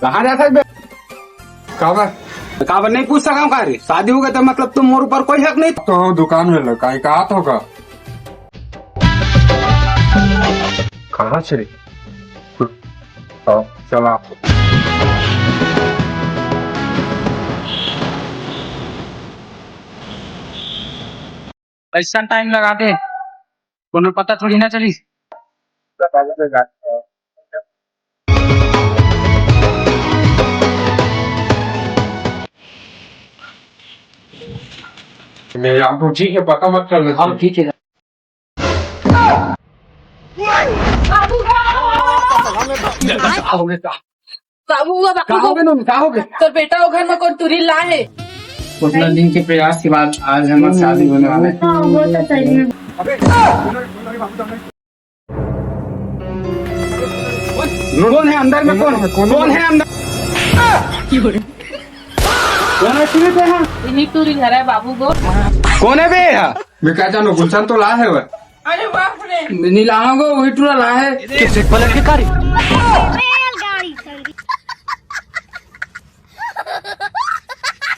कहाँ जा सकते? काबर नहीं पूछ सका हूँ रे, शादी हो गई तो मतलब तुम मोर ऊपर कोई हक नहीं। तो दुकान में लगा कहा होगा कहाँ से चला ऐसा टाइम लगा दे कोनो पता थोड़ी ना चली। मेरे आपको ठीक है पता मत कर हाँ ठीक है। तो बेटा वो घर में कौन तुरी ला है? उतना दिन के प्रयास के बाद आज हमारी शादी होने वाला है। कौन है अंदर में? कौन है अंदर? कौन है तुझे पे? हाँ इन्हीं तुरी घर है बाबू को। कौन है बे? हाँ मैं क्या जानो गुलशन तो ला है वह अरे बाप रे, नीलाओ को वही टूरा ला है। किसे पलट के कारी